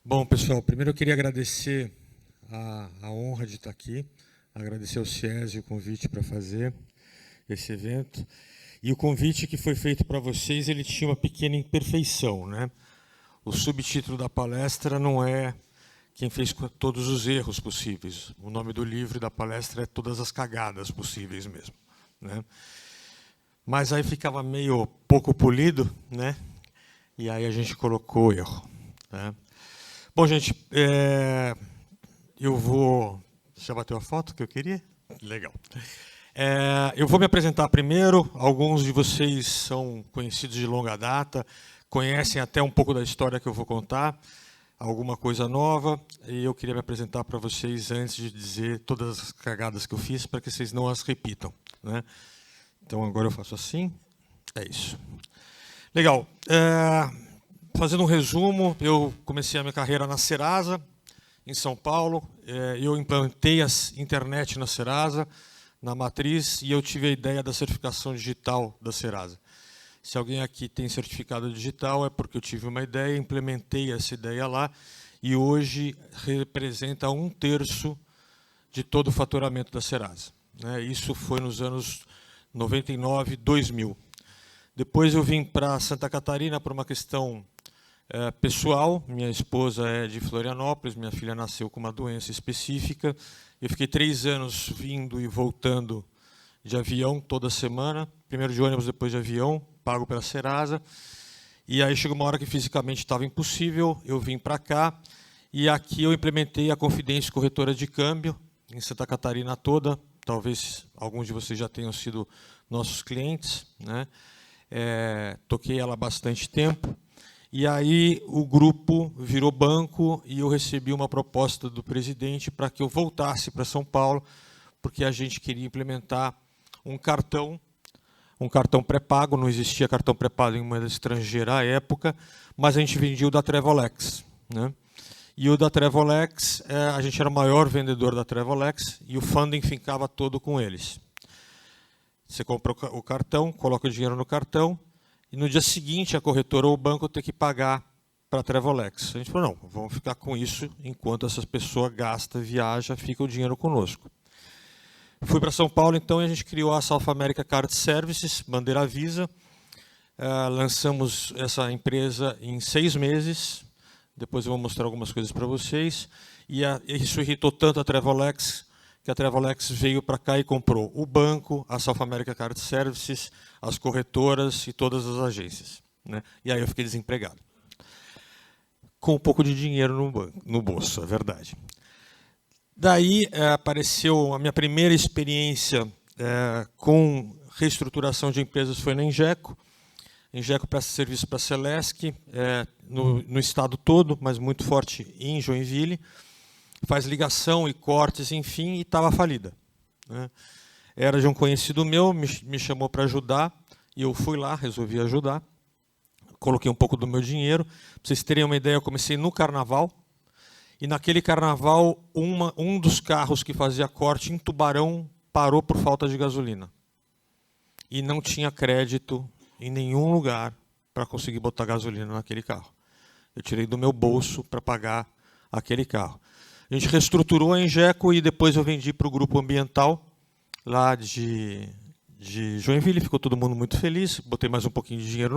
Bom, pessoal, primeiro eu queria agradecer a honra de estar aqui, agradecer ao SIESE o convite para fazer esse evento. E o convite que foi feito para vocês, ele tinha uma pequena imperfeição, né? O subtítulo da palestra não é Quem fez todos os erros possíveis. O nome do livro e da palestra é Todas as cagadas possíveis mesmo, né? Mas aí ficava meio pouco polido, né? E aí a gente colocou erro, né? Bom, gente, eu vou... Já bateu a foto que eu queria? Legal. Eu vou me apresentar primeiro. Alguns de vocês são conhecidos de longa data, conhecem até um pouco da história que eu vou contar, alguma coisa nova, e eu queria me apresentar para vocês antes de dizer todas as cagadas que eu fiz, para que vocês não as repitam, né? Então, agora eu faço assim. É isso. Legal. Fazendo um resumo, eu comecei a minha carreira na Serasa, em São Paulo. Eu implantei a internet na Serasa, na matriz, e eu tive a ideia da certificação digital da Serasa. Se alguém aqui tem certificado digital, é porque eu tive uma ideia, implementei essa ideia lá, e hoje representa 1/3 de todo o faturamento da Serasa, né? Isso foi nos anos 99, 2000. Depois eu vim para Santa Catarina por uma questão pessoal. Minha esposa é de Florianópolis, minha filha nasceu com uma doença específica. Eu fiquei 3 anos vindo e voltando de avião toda semana, primeiro de ônibus, depois de avião, pago pela Serasa. E aí chegou uma hora que fisicamente estava impossível, eu vim para cá, e aqui eu implementei a Confidência Corretora de Câmbio, em Santa Catarina toda. Talvez alguns de vocês já tenham sido nossos clientes, né? Toquei ela há bastante tempo. E aí o grupo virou banco e eu recebi uma proposta do presidente para que eu voltasse para São Paulo, porque a gente queria implementar um cartão pré-pago. Não existia cartão pré-pago em moeda estrangeira à época, mas a gente vendia o da Trevolex, né? E o da Trevolex, a gente era o maior vendedor da Trevolex e o funding ficava todo com eles. Você compra o cartão, coloca o dinheiro no cartão, e no dia seguinte a corretora ou o banco tem que pagar para a Trevolex. A gente falou, não, vamos ficar com isso enquanto essa pessoa gasta, viaja, fica o dinheiro conosco. Fui para São Paulo, então, e a gente criou a South America Card Services, bandeira Visa. Lançamos essa empresa em 6 meses. Depois eu vou mostrar algumas coisas para vocês. E isso irritou tanto a Trevolex, que a Trevolex veio para cá e comprou o banco, a South America Card Services, as corretoras e todas as agências, né? E aí eu fiquei desempregado. Com um pouco de dinheiro no bolso, é verdade. Daí apareceu a minha primeira experiência com reestruturação de empresas, foi na Ingeco. Ingeco presta serviço para a Celesc, no estado todo, mas muito forte em Joinville. Faz ligação e cortes, enfim, e estava falida, né? Era de um conhecido meu, me chamou para ajudar, e eu fui lá, resolvi ajudar. Coloquei um pouco do meu dinheiro. Para vocês terem uma ideia, eu comecei no carnaval, e naquele carnaval, um dos carros que fazia corte em Tubarão parou por falta de gasolina. E não tinha crédito em nenhum lugar para conseguir botar gasolina naquele carro. Eu tirei do meu bolso para pagar aquele carro. A gente reestruturou a Ingeco e depois eu vendi para o grupo ambiental, lá de Joinville. Ficou todo mundo muito feliz. Botei mais um pouquinho de dinheiro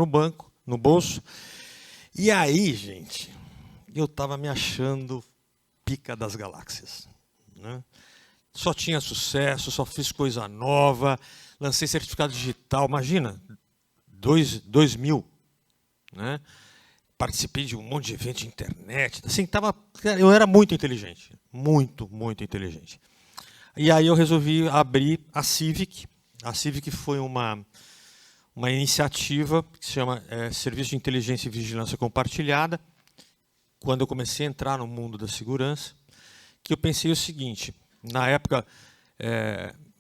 no bolso. E aí, gente, eu estava me achando pica das galáxias, né? Só tinha sucesso, só fiz coisa nova, lancei certificado digital, imagina, 2000, né? Participei de um monte de evento de internet, assim, eu era muito inteligente, muito, muito inteligente. E aí eu resolvi abrir a Civic. A Civic foi uma iniciativa que se chama Serviço de Inteligência e Vigilância Compartilhada. Quando eu comecei a entrar no mundo da segurança, que eu pensei o seguinte: na época,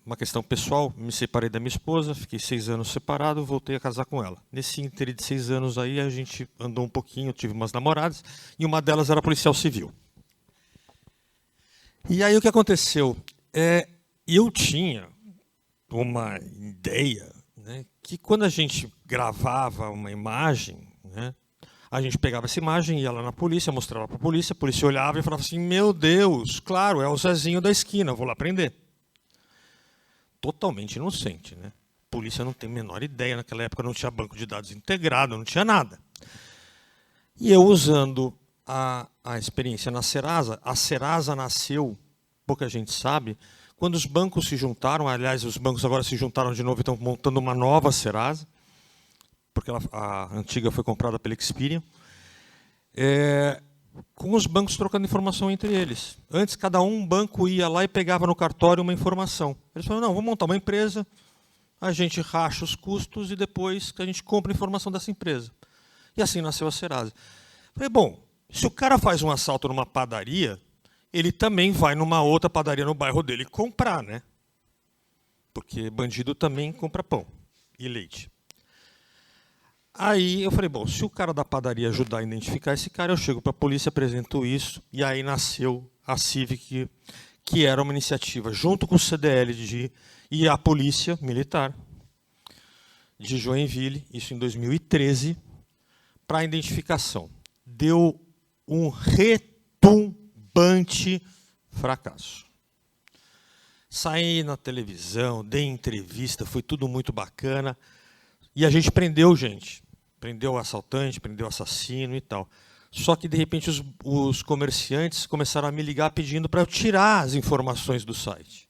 uma questão pessoal, me separei da minha esposa, fiquei 6 anos separado, voltei a casar com ela. Nesse ínter de 6 anos aí, a gente andou um pouquinho, tive umas namoradas, e uma delas era policial civil. E aí o que aconteceu? Eu tinha uma ideia, né, que quando a gente gravava uma imagem, né, A gente pegava essa imagem, ia lá na polícia, mostrava para a polícia olhava e falava assim, meu Deus, claro, é o Zezinho da esquina, vou lá prender. Totalmente inocente, né? A polícia não tem a menor ideia, naquela época não tinha banco de dados integrado, não tinha nada. E eu usando a experiência na Serasa, a Serasa nasceu, pouca gente sabe, quando os bancos se juntaram, aliás, os bancos agora se juntaram de novo e estão montando uma nova Serasa, porque a antiga foi comprada pela Experian, com os bancos trocando informação entre eles. Antes, cada banco ia lá e pegava no cartório uma informação. Eles falaram, não, vamos montar uma empresa, a gente racha os custos e depois a gente compra a informação dessa empresa. E assim nasceu a Serasa. Falei, bom, se o cara faz um assalto numa padaria, ele também vai numa outra padaria no bairro dele comprar, né? Porque bandido também compra pão e leite. Aí eu falei, bom, se o cara da padaria ajudar a identificar esse cara, eu chego para a polícia, apresento isso, e aí nasceu a Civic, que era uma iniciativa, junto com o CDL e a Polícia Militar de Joinville, isso em 2013, para a identificação. Deu um retumbante fracasso. Saí na televisão, dei entrevista, foi tudo muito bacana, e a gente prendeu gente. Prendeu o assaltante, prendeu o assassino e tal. Só que, de repente, os comerciantes começaram a me ligar pedindo para eu tirar as informações do site.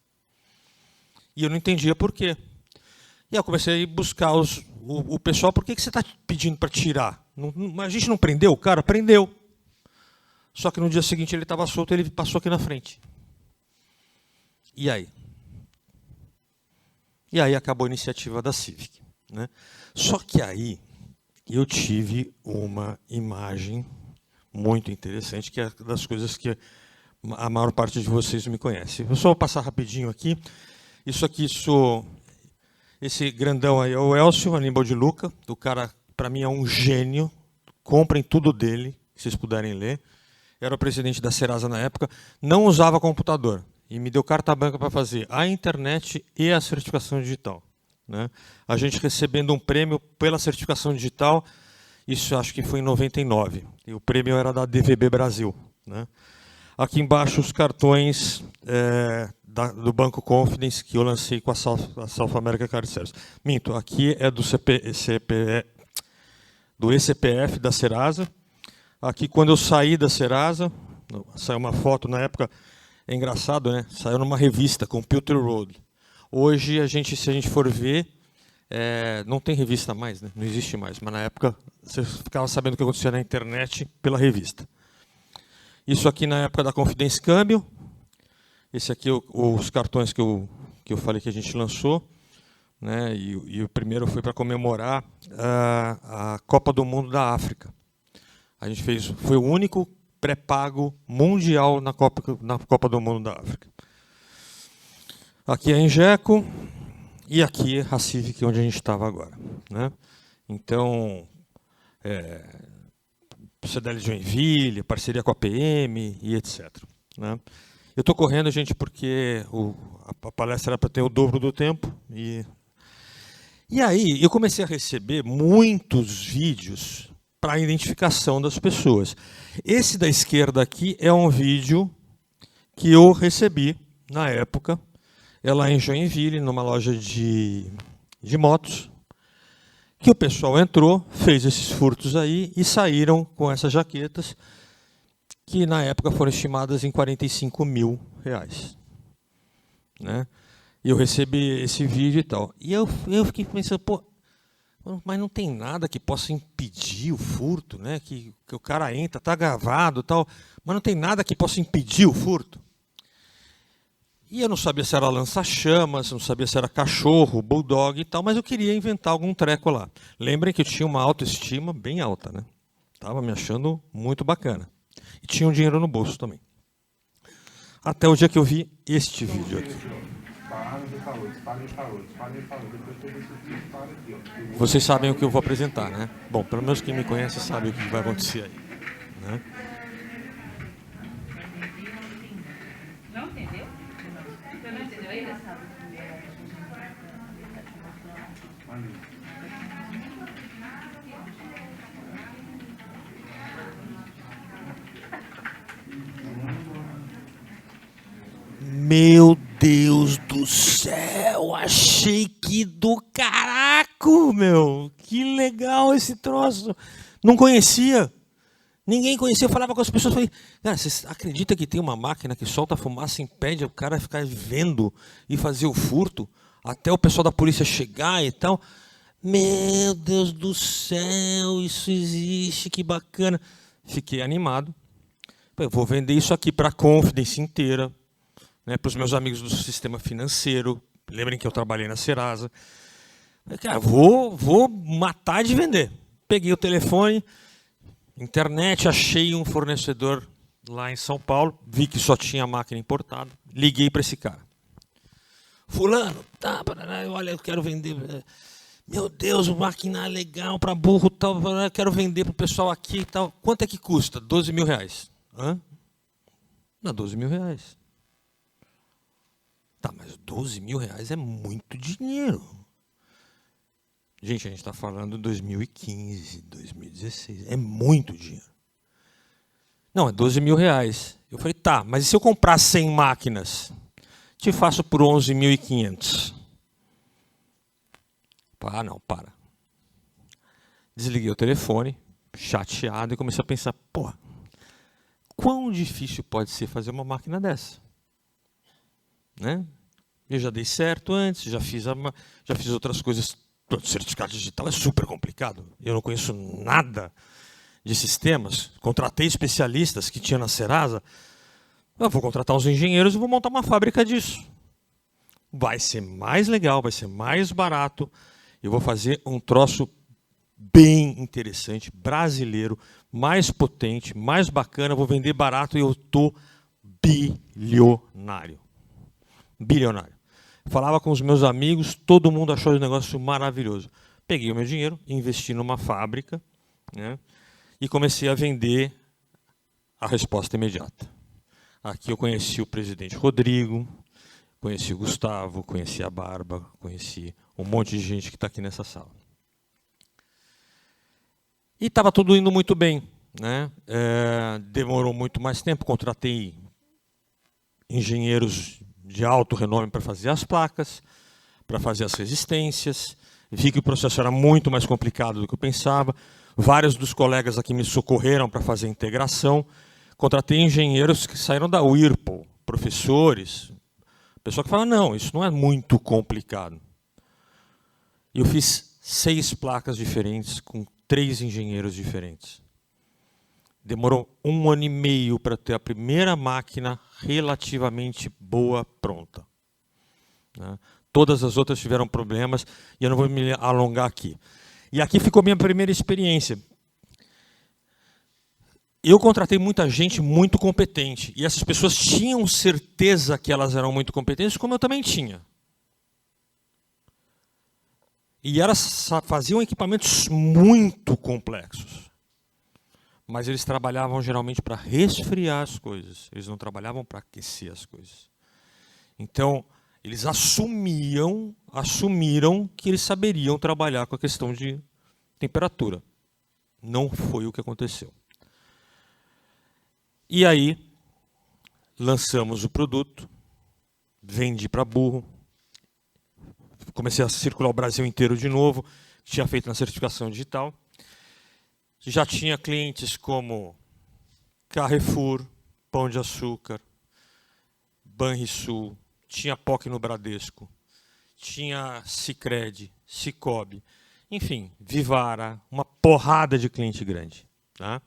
E eu não entendia por quê. E eu comecei a buscar o pessoal, por que você está pedindo para tirar? A gente não prendeu o cara? Prendeu. Só que no dia seguinte ele estava solto, ele passou aqui na frente. E aí? E aí acabou a iniciativa da Civic, né? Só que aí eu tive uma imagem muito interessante, que é das coisas que a maior parte de vocês me conhece. Eu só vou passar rapidinho aqui. Isso aqui, esse grandão aí é o Elcio Aníbal de Luca. O cara, para mim, é um gênio. Comprem tudo dele, se vocês puderem ler. Era o presidente da Serasa na época. Não usava computador. E me deu carta branca para fazer a internet e a certificação digital. Né? A gente recebendo um prêmio pela certificação digital, isso acho que foi em 99. E o prêmio era da DVB Brasil. Né? Aqui embaixo os cartões do Banco Confidence que eu lancei com a South America Card Service. Minto, aqui é do ECPF da Serasa. Aqui quando eu saí da Serasa, saiu uma foto na época, é engraçado, né? Saiu numa revista, Computer Road. Hoje, se a gente for ver, não tem revista mais, né? Não existe mais, mas na época você ficava sabendo o que acontecia na internet pela revista. Isso aqui na época da Confidence Câmbio. Esse aqui os cartões que eu falei que a gente lançou. Né? E o primeiro foi para comemorar a Copa do Mundo da África. A gente foi o único pré-pago mundial na Copa do Mundo da África. Aqui é a Ingeco e aqui a Civic, onde a gente estava agora. Né? Então, CDL de Joinville, parceria com a PM e etc. Né? Eu estou correndo, gente, porque a palestra era para ter o dobro do tempo. E aí eu comecei a receber muitos vídeos para a identificação das pessoas. Esse da esquerda aqui é um vídeo que eu recebi na época, lá em Joinville, numa loja de motos, que o pessoal entrou, fez esses furtos aí e saíram com essas jaquetas, que na época foram estimadas em R$45 mil. Né? E eu recebi esse vídeo e tal. E eu fiquei pensando, pô, mas não tem nada que possa impedir o furto, né? Que o cara entra, está gravado e tal, mas não tem nada que possa impedir o furto. E eu não sabia se era lança-chamas, não sabia se era cachorro, bulldog e tal, mas eu queria inventar algum treco lá. Lembrem que eu tinha uma autoestima bem alta, né? Estava me achando muito bacana. E tinha um dinheiro no bolso também. Até o dia que eu vi este vídeo aqui. Vocês sabem o que eu vou apresentar, né? Bom, pelo menos quem me conhece sabe o que vai acontecer aí. Né? Não entendeu? Você não entendeu ainda? Meu Deus do céu, achei que do caraco, meu. Que legal esse troço. Não conhecia. Ninguém conhecia, eu falava com as pessoas, falei, cara, vocês acreditam que tem uma máquina que solta fumaça e impede o cara ficar vendo e fazer o furto, até o pessoal da polícia chegar e tal? Meu Deus do céu, isso existe, que bacana. Fiquei animado. Eu vou vender isso aqui para a Confidence inteira, né, para os meus amigos do sistema financeiro. Lembrem que eu trabalhei na Serasa. Falei, cara, vou matar de vender. Peguei o telefone, internet, achei um fornecedor lá em São Paulo, vi que só tinha máquina importada, liguei para esse cara. Fulano, tá, olha, eu quero vender. Meu Deus, máquina legal para burro, tal, quero vender para o pessoal aqui e tal. Quanto é que custa? 12 mil reais. Hã? Não, 12 mil reais. Tá, mas 12 mil reais é muito dinheiro. Gente, a gente está falando de 2015, 2016. É muito dinheiro. Não, é 12 mil reais. Eu falei, tá, mas e se eu comprar 100 máquinas? Te faço por 11.500. Ah, não, para. Desliguei o telefone, chateado, e comecei a pensar, pô, quão difícil pode ser fazer uma máquina dessa? Né? Eu já dei certo antes, já fiz outras coisas. O certificado digital é super complicado. Eu não conheço nada de sistemas. Contratei especialistas que tinha na Serasa. Eu vou contratar uns engenheiros e vou montar uma fábrica disso. Vai ser mais legal, vai ser mais barato. Eu vou fazer um troço bem interessante, brasileiro, mais potente, mais bacana. Vou vender barato e eu estou bilionário. Bilionário. Falava com os meus amigos, todo mundo achou o negócio maravilhoso. Peguei o meu dinheiro, investi numa fábrica, né, e comecei a vender a resposta imediata. Aqui eu conheci o presidente Rodrigo, conheci o Gustavo, conheci a Barba, conheci um monte de gente que está aqui nessa sala. E estava tudo indo muito bem, né? Demorou muito mais tempo, contratei engenheiros de alto renome para fazer as placas, para fazer as resistências. Vi que o processo era muito mais complicado do que eu pensava. Vários dos colegas aqui me socorreram para fazer a integração. Contratei engenheiros que saíram da Whirlpool, professores, pessoal que fala, não, isso não é muito complicado. E eu fiz 6 placas diferentes com 3 engenheiros diferentes. Demorou 1 ano e meio para ter a primeira máquina relativamente boa pronta. Né? Todas as outras tiveram problemas e eu não vou me alongar aqui. E aqui ficou minha primeira experiência. Eu contratei muita gente muito competente e essas pessoas tinham certeza que elas eram muito competentes, como eu também tinha. E elas faziam equipamentos muito complexos. Mas eles trabalhavam geralmente para resfriar as coisas. Eles não trabalhavam para aquecer as coisas. Então, eles assumiram que eles saberiam trabalhar com a questão de temperatura. Não foi o que aconteceu. E aí, lançamos o produto, vendi para burro, comecei a circular o Brasil inteiro de novo, tinha feito na certificação digital. Já tinha clientes como Carrefour, Pão de Açúcar, Banrisul, tinha POC no Bradesco, tinha Sicredi, Cicobi, enfim, Vivara, uma porrada de cliente grande. Tá?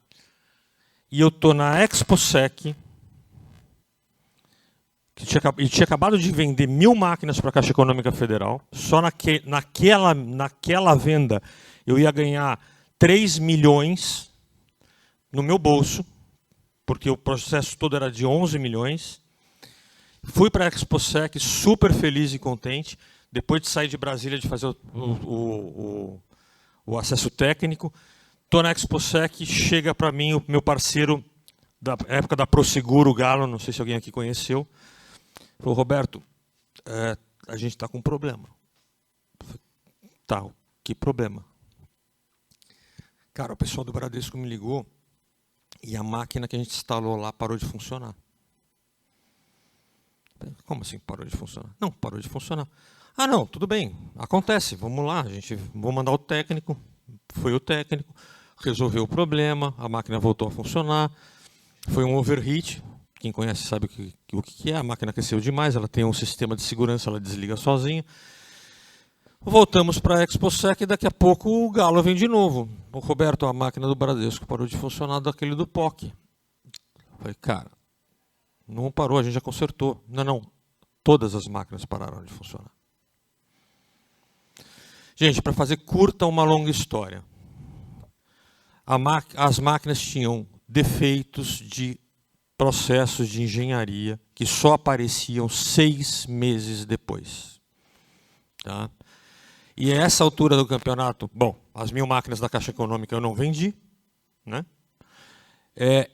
E eu estou na ExpoSec, que tinha acabado de vender 1.000 máquinas para a Caixa Econômica Federal. Só naquela venda eu ia ganhar 3 milhões no meu bolso, porque o processo todo era de 11 milhões. Fui para a ExpoSec super feliz e contente, depois de sair de Brasília, de fazer o acesso técnico. Estou na ExpoSec, chega para mim o meu parceiro da época da Proseguro, Galo, não sei se alguém aqui conheceu. Falou, Roberto, a gente está com um problema. Falei, tá, que problema? Cara, o pessoal do Bradesco me ligou e a máquina que a gente instalou lá parou de funcionar. Como assim parou de funcionar? Não, parou de funcionar. Ah, não, tudo bem, acontece, vamos lá, vou mandar o técnico. Foi o técnico, resolveu o problema, a máquina voltou a funcionar. Foi um overheat, quem conhece sabe o que é, a máquina aqueceu demais, ela tem um sistema de segurança, ela desliga sozinha. Voltamos para a ExpoSec e daqui a pouco o galo vem de novo. O Roberto, a máquina do Bradesco parou de funcionar daquele do POC. Falei, cara, não parou, a gente já consertou. Não, todas as máquinas pararam de funcionar. Gente, para fazer curta uma longa história, as máquinas tinham defeitos de processos de engenharia que só apareciam 6 meses depois. Tá? E a essa altura do campeonato, bom, as 1000 máquinas da Caixa Econômica eu não vendi, né?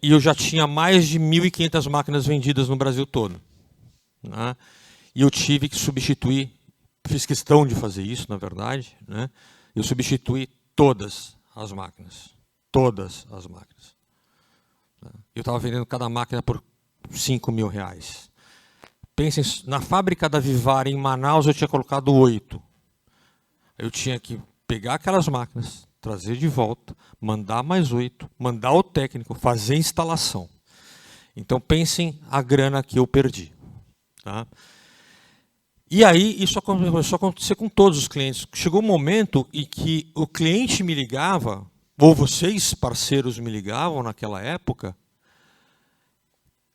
E eu já tinha mais de 1.500 máquinas vendidas no Brasil todo. Né? E eu tive que substituir, fiz questão de fazer isso, na verdade, né? Eu substituí todas as máquinas. Todas as máquinas. Eu estava vendendo cada máquina por R$5.000. Pensem, na fábrica da Vivar, em Manaus, eu tinha colocado 8. Eu tinha que pegar aquelas máquinas, trazer de volta, mandar mais 8, mandar o técnico, fazer a instalação. Então pensem a grana que eu perdi. Tá? E aí isso começou a acontecer com todos os clientes. Chegou um momento em que o cliente me ligava, ou vocês, parceiros, me ligavam naquela época,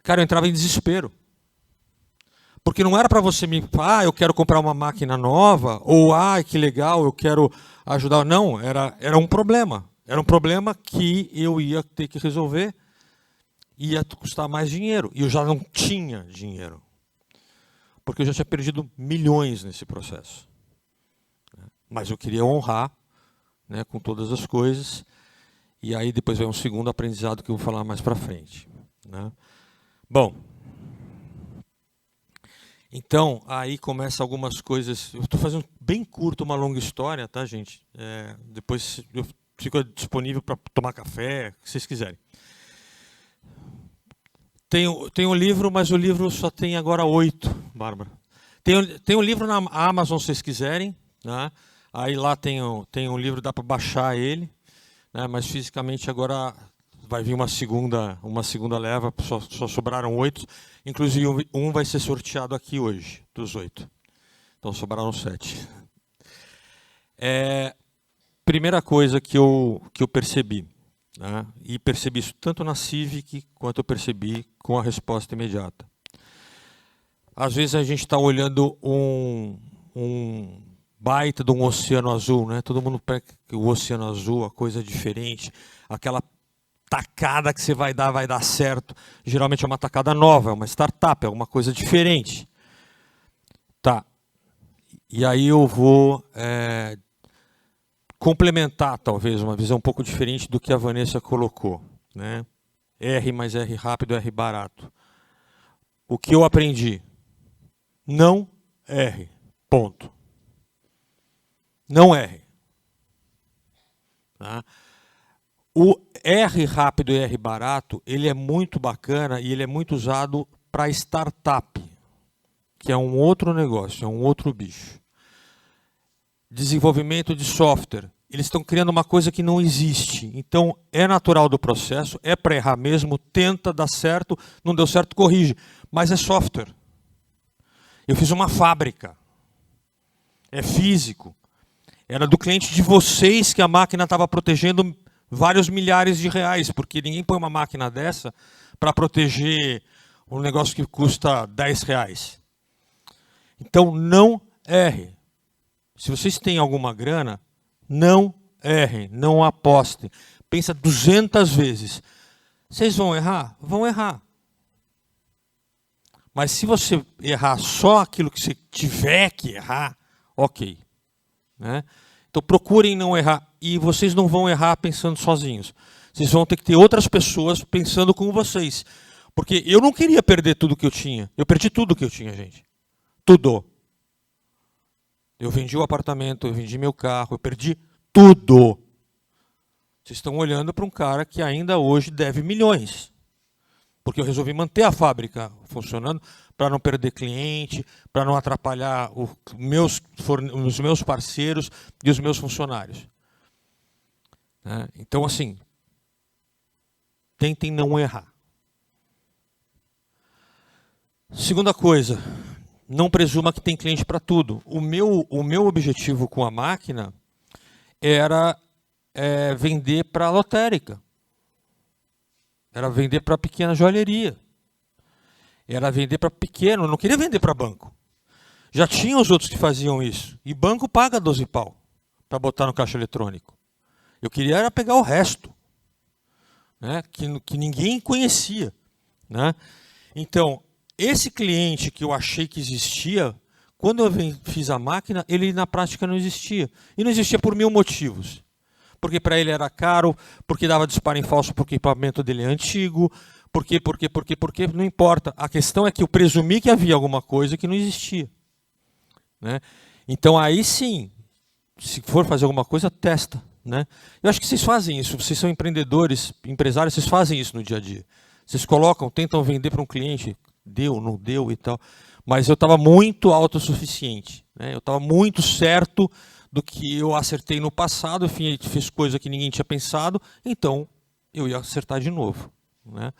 cara, eu entrava em desespero. Porque não era para você me falar, eu quero comprar uma máquina nova, ou, que legal, eu quero ajudar. Não, era um problema. Era um problema que eu ia ter que resolver, ia custar mais dinheiro. E eu já não tinha dinheiro. Porque eu já tinha perdido milhões nesse processo. Mas eu queria honrar, né, com todas as coisas. E aí depois vem um segundo aprendizado que eu vou falar mais para frente. Né? Bom, então aí começa algumas coisas. Eu estou fazendo bem curto uma longa história, tá, gente? Depois eu fico disponível para tomar café, o que vocês quiserem. Tem um livro, mas o livro só tem agora 8, Bárbara. Tem um livro na Amazon, se vocês quiserem. Né? Aí lá tem um livro, dá para baixar ele. Né? Mas fisicamente agora vai vir uma segunda leva, só sobraram 8. Inclusive um vai ser sorteado aqui hoje, dos 8. Então sobraram 7. Primeira coisa que eu percebi. Né? E percebi isso tanto na Civic quanto eu percebi com a resposta imediata. Às vezes a gente está olhando um baita de um oceano azul, né? Todo mundo pega o oceano azul, a coisa diferente, aquela tacada que você vai dar certo. Geralmente é uma tacada nova, é uma startup, é uma coisa diferente. Tá. E aí eu vou complementar, talvez, uma visão um pouco diferente do que a Vanessa colocou. Né? R mais R rápido, R barato. O que eu aprendi? Não R. Ponto. Não R. Tá? O R rápido e R barato, ele é muito bacana e ele é muito usado para startup, que é um outro negócio, é um outro bicho. Desenvolvimento de software. Eles estão criando uma coisa que não existe. Então, é natural do processo, é para errar mesmo, tenta dar certo, não deu certo, corrige. Mas é software. Eu fiz uma fábrica. É físico. Era do cliente de vocês que a máquina estava protegendo vários milhares de reais, porque ninguém põe uma máquina dessa para proteger um negócio que custa 10 reais. Então, não erre. Se vocês têm alguma grana, não errem, não apostem. Pensa 200 vezes. Vocês vão errar? Vão errar. Mas se você errar só aquilo que você tiver que errar, ok. Né? Então procurem não errar. E vocês não vão errar pensando sozinhos. Vocês vão ter que ter outras pessoas pensando com vocês. Porque eu não queria perder tudo que eu tinha. Eu perdi tudo que eu tinha, gente. Tudo. Eu vendi o apartamento, eu vendi meu carro, eu perdi tudo. Vocês estão olhando para um cara que ainda hoje deve milhões. Porque eu resolvi manter a fábrica funcionando, para não perder cliente, para não atrapalhar os meus parceiros e os meus funcionários. Né? Então, assim, tentem não errar. Segunda coisa, não presuma que tem cliente para tudo. O meu objetivo com a máquina era vender para a lotérica. Era vender para pequena joalheria. Era vender para pequeno, eu não queria vender para banco. Já tinha os outros que faziam isso. E banco paga 12 pau para botar no caixa eletrônico. Eu queria era pegar o resto, né, que ninguém conhecia. Né? Então, esse cliente que eu achei que existia, quando eu fiz a máquina, ele na prática não existia. E não existia por 1000 motivos. Porque para ele era caro, porque dava disparo em falso porque o equipamento dele é antigo, porque, não importa. A questão é que eu presumi que havia alguma coisa que não existia. Né? Então aí sim, se for fazer alguma coisa, testa. Né? Eu acho que vocês fazem isso, vocês são empreendedores, empresários, vocês fazem isso no dia a dia. Vocês colocam, tentam vender para um cliente, deu, não deu e tal. Mas eu estava muito autossuficiente. Né? Eu estava muito certo do que eu acertei no passado, enfim, fiz coisa que ninguém tinha pensado, então eu ia acertar de novo. Né?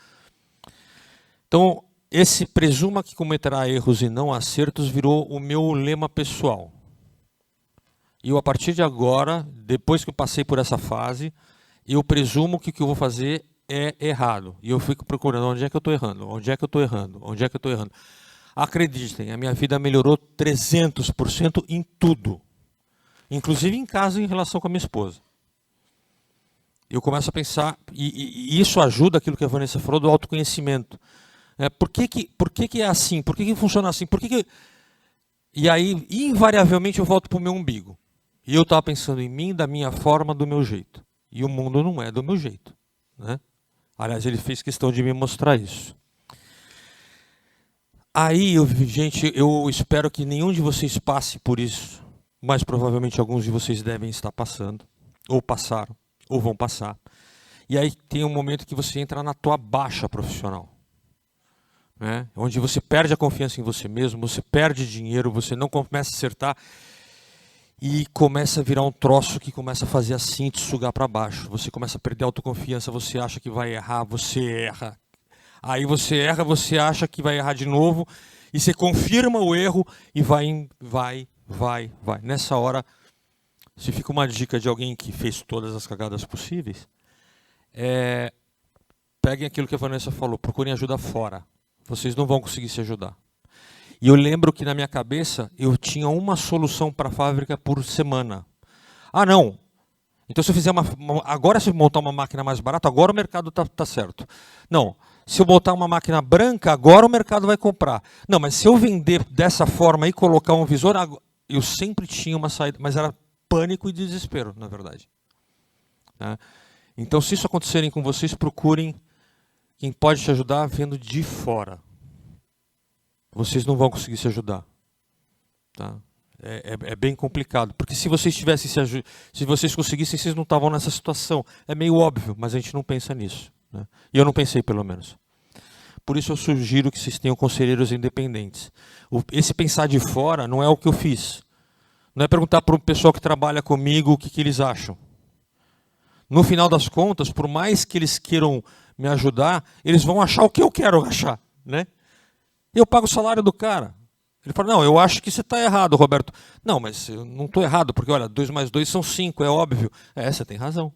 Então, esse presuma que cometerá erros e não acertos virou o meu lema pessoal. E eu, a partir de agora, depois que eu passei por essa fase, eu presumo que o que eu vou fazer é errado. E eu fico procurando onde é que eu estou errando, onde é que eu estou errando, onde é que eu estou errando. Acreditem, a minha vida melhorou 300% em tudo. Inclusive em casa, em relação com a minha esposa. Eu começo a pensar, e isso ajuda aquilo que a Vanessa falou do autoconhecimento. Por que é assim? Por que funciona assim? E aí, invariavelmente, eu volto para o meu umbigo. E eu estava pensando em mim, da minha forma, do meu jeito. E o mundo não é do meu jeito. Né? Aliás, ele fez questão de me mostrar isso. Aí, gente, eu espero que nenhum de vocês passe por isso. Mas provavelmente alguns de vocês devem estar passando. Ou passaram, ou vão passar. E aí tem um momento que você entra na tua baixa profissional. Né? Onde você perde a confiança em você mesmo, você perde dinheiro, você não começa a acertar e começa a virar um troço que começa a fazer assim, te sugar para baixo. Você começa a perder a autoconfiança, você acha que vai errar, você erra. Aí você erra, você acha que vai errar de novo e você confirma o erro e vai. Nessa hora, se fica uma dica de alguém que fez todas as cagadas possíveis, peguem aquilo que a Vanessa falou, procurem ajuda fora. Vocês não vão conseguir se ajudar. E eu lembro que na minha cabeça eu tinha uma solução para a fábrica por semana. Ah, não. Então se eu fizer agora se eu montar uma máquina mais barata, agora o mercado tá certo. Não. Se eu botar uma máquina branca, agora o mercado vai comprar. Não, mas se eu vender dessa forma e colocar um visor, eu sempre tinha uma saída, mas era pânico e desespero, na verdade. Tá? Então se isso acontecerem com vocês, procurem quem pode te ajudar vendo de fora. Vocês não vão conseguir se ajudar. Tá? É bem complicado. Porque se vocês tivessem se vocês conseguissem, vocês não estavam nessa situação. É meio óbvio, mas a gente não pensa nisso. Né? E eu não pensei, pelo menos. Por isso eu sugiro que vocês tenham conselheiros independentes. Esse pensar de fora não é o que eu fiz. Não é perguntar para o pessoal que trabalha comigo o que eles acham. No final das contas, por mais que eles queiram me ajudar, eles vão achar o que eu quero achar. Né? Eu pago o salário do cara. Ele fala, não, eu acho que você está errado, Roberto. Não, mas eu não estou errado, porque olha, 2 mais 2 são 5, é óbvio. Você tem razão.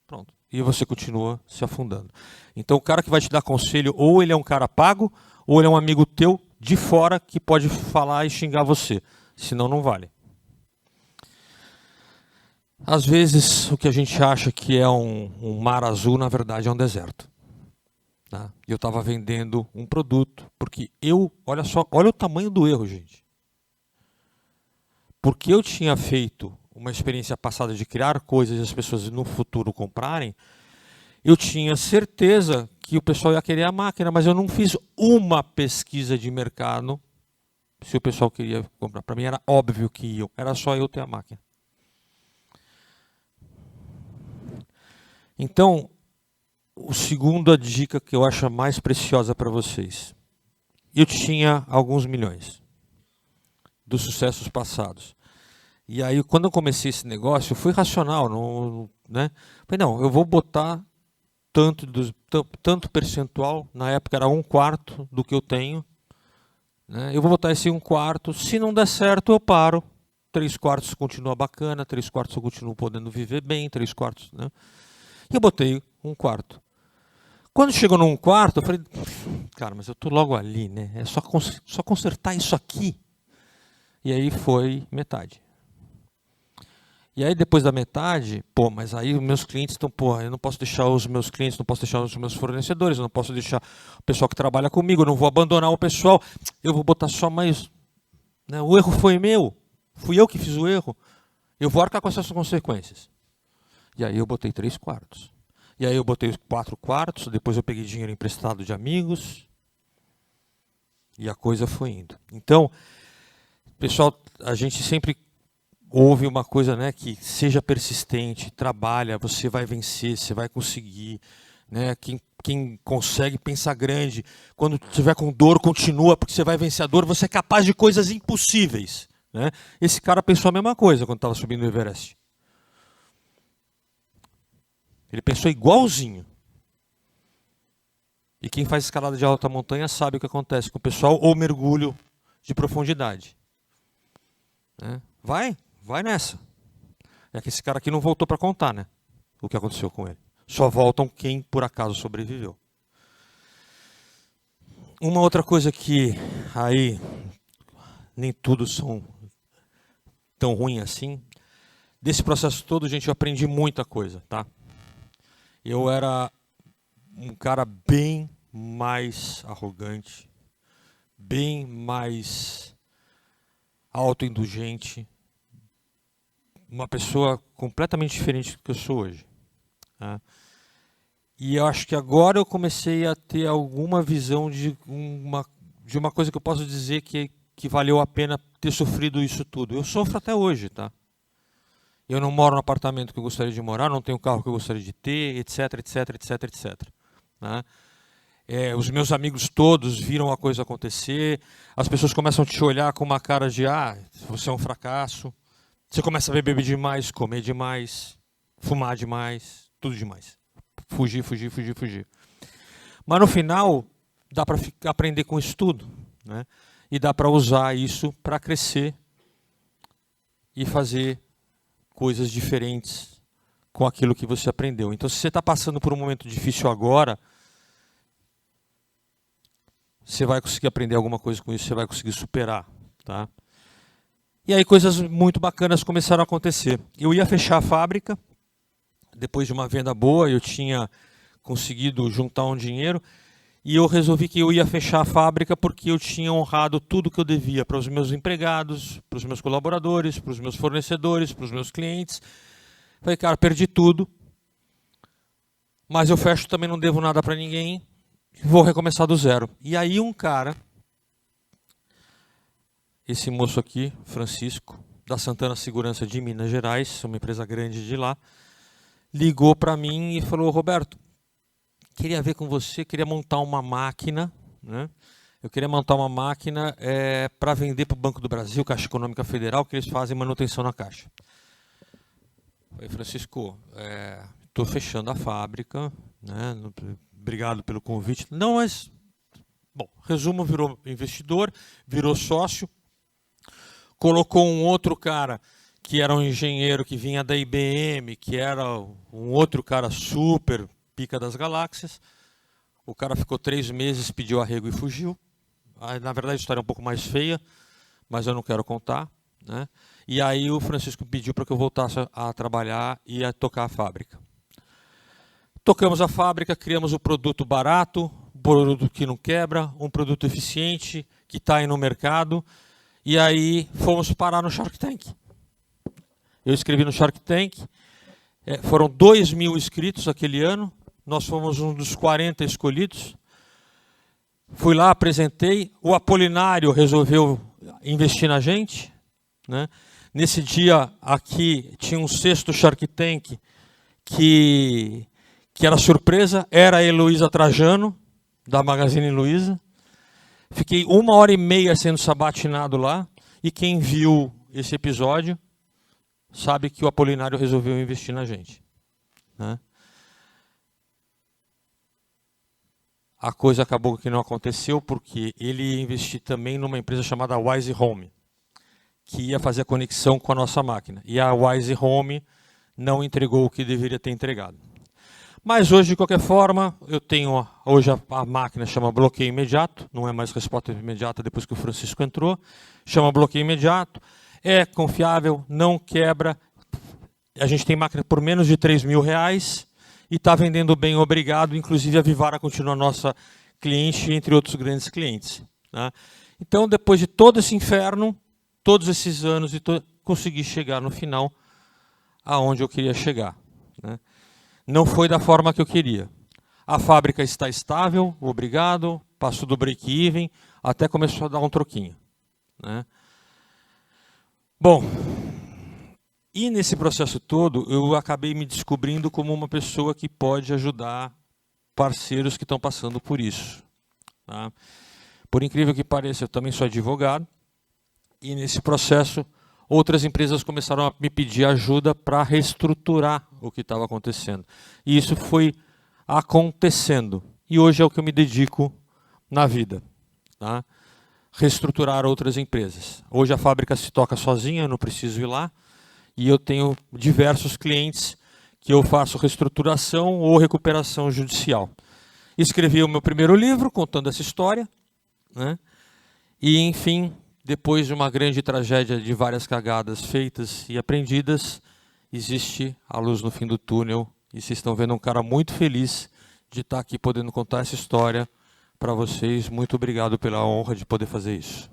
Pronto. E você continua se afundando. Então o cara que vai te dar conselho, ou ele é um cara pago, ou ele é um amigo teu de fora que pode falar e xingar você. Senão não vale. Às vezes o que a gente acha que é um mar azul, na verdade é um deserto. Eu estava vendendo um produto, porque olha só, olha o tamanho do erro, gente. Porque eu tinha feito uma experiência passada de criar coisas e as pessoas no futuro comprarem, eu tinha certeza que o pessoal ia querer a máquina, mas eu não fiz uma pesquisa de mercado se o pessoal queria comprar. Para mim era óbvio que iam, era só eu ter a máquina. Então, a segunda dica que eu acho mais preciosa para vocês. eu tinha alguns milhões dos sucessos passados. E aí, quando eu comecei esse negócio, eu fui racional, né? Falei, não, eu vou botar tanto percentual, na época era 1/4 do que eu tenho, né? Eu vou botar esse 1/4, se não der certo eu paro, 3/4 continua bacana, 3/4 eu continuo podendo viver bem, 3/4, né? E eu botei 1/4. Quando chegou no 1/4, eu falei, cara, mas eu estou logo ali, né? É só consertar isso aqui. E aí foi metade. E aí depois da metade, mas aí os meus clientes estão, eu não posso deixar os meus clientes, não posso deixar os meus fornecedores, eu não posso deixar o pessoal que trabalha comigo, eu não vou abandonar o pessoal, eu vou botar só mais, né? O erro foi meu, fui eu que fiz o erro, eu vou arcar com essas consequências. E aí eu botei 3/4. E aí eu botei 4/4, depois eu peguei dinheiro emprestado de amigos, e a coisa foi indo. Então, pessoal, a gente sempre ouve uma coisa, né, que seja persistente, trabalha, você vai vencer, você vai conseguir, né? Quem consegue pensar grande, quando estiver com dor, continua, porque você vai vencer a dor, você é capaz de coisas impossíveis, né? Esse cara pensou a mesma coisa quando estava subindo o Everest. Ele pensou igualzinho. E quem faz escalada de alta montanha sabe o que acontece com o pessoal, ou mergulho de profundidade, né? Vai nessa. É que esse cara aqui não voltou para contar, né? O que aconteceu com ele. Só voltam quem por acaso sobreviveu. Uma outra coisa que aí nem tudo são tão ruim assim. Desse processo todo, gente, eu aprendi muita coisa, tá? Eu era um cara bem mais arrogante, bem mais autoindulgente, uma pessoa completamente diferente do que eu sou hoje, tá? E eu acho que agora eu comecei a ter alguma visão de uma coisa que eu posso dizer que valeu a pena ter sofrido isso tudo. Eu sofro até hoje, tá? Eu não moro no apartamento que eu gostaria de morar, não tenho o carro que eu gostaria de ter, etc, etc, etc, etc. Né? Os meus amigos todos viram a coisa acontecer, as pessoas começam a te olhar com uma cara de, você é um fracasso. Você começa a beber demais, comer demais, fumar demais, tudo demais. Fugir. Mas no final, dá para aprender com isso tudo, né? E dá para usar isso para crescer e fazer coisas diferentes com aquilo que você aprendeu. Então, se você está passando por um momento difícil agora, você vai conseguir aprender alguma coisa com isso, você vai conseguir superar, tá? E aí coisas muito bacanas começaram a acontecer. Eu ia fechar a fábrica, depois de uma venda boa, eu tinha conseguido juntar um dinheiro, e eu resolvi que eu ia fechar a fábrica porque eu tinha honrado tudo que eu devia para os meus empregados, para os meus colaboradores, para os meus fornecedores, para os meus clientes. Falei, cara, perdi tudo, mas eu fecho, também não devo nada para ninguém, vou recomeçar do zero. E aí um cara, esse moço aqui, Francisco, da Santana Segurança de Minas Gerais, uma empresa grande de lá, ligou para mim e falou, Roberto, queria ver com você, queria montar uma máquina, né? Eu queria montar uma máquina para vender para o Banco do Brasil, Caixa Econômica Federal, que eles fazem manutenção na Caixa. Falei, Francisco, estou fechando a fábrica, né? Obrigado pelo convite. Não, mas, bom, resumo, virou investidor, virou sócio, colocou um outro cara que era um engenheiro que vinha da IBM, que era um outro cara super pica das galáxias. O cara ficou 3 meses, pediu arrego e fugiu. Na verdade a história é um pouco mais feia, mas eu não quero contar, né? E aí o Francisco pediu para que eu voltasse a trabalhar e a tocar a fábrica. Tocamos a fábrica, criamos um produto barato, um produto que não quebra, um produto eficiente, que está aí no mercado. E aí fomos parar no Shark Tank. Eu escrevi no Shark Tank, foram 2.000 inscritos aquele ano, nós fomos um dos 40 escolhidos. Fui lá, apresentei, o Apolinário resolveu investir na gente, né? Nesse dia aqui tinha um 6º Shark Tank que era surpresa, era a Heloísa Trajano, da Magazine Luiza. Fiquei 1h30 sendo sabatinado lá, e quem viu esse episódio sabe que o Apolinário resolveu investir na gente, né? A coisa acabou que não aconteceu, porque ele ia investir também numa empresa chamada Wise Home, que ia fazer a conexão com a nossa máquina. E a Wise Home não entregou o que deveria ter entregado. Mas hoje, de qualquer forma, eu tenho... Hoje a máquina chama bloqueio imediato, não é mais resposta imediata depois que o Francisco entrou. Chama bloqueio imediato, é confiável, não quebra. A gente tem máquina por menos de R$3.000 e está vendendo bem, obrigado. Inclusive a Vivara continua nossa cliente, entre outros grandes clientes, né? Então, depois de todo esse inferno, todos esses anos, consegui chegar no final aonde eu queria chegar, né? Não foi da forma que eu queria. A fábrica está estável, obrigado, passou do break-even, até começou a dar um troquinho, né? Bom, e nesse processo todo, eu acabei me descobrindo como uma pessoa que pode ajudar parceiros que estão passando por isso, tá? Por incrível que pareça, eu também sou advogado, e nesse processo outras empresas começaram a me pedir ajuda para reestruturar o que estava acontecendo. E isso foi acontecendo. E hoje é o que eu me dedico na vida, tá? Reestruturar outras empresas. Hoje a fábrica se toca sozinha, eu não preciso ir lá. E eu tenho diversos clientes que eu faço reestruturação ou recuperação judicial. Escrevi o meu primeiro livro contando essa história, né? E, enfim, depois de uma grande tragédia de várias cagadas feitas e aprendidas, existe a luz no fim do túnel. E vocês estão vendo um cara muito feliz de estar aqui podendo contar essa história para vocês. Muito obrigado pela honra de poder fazer isso.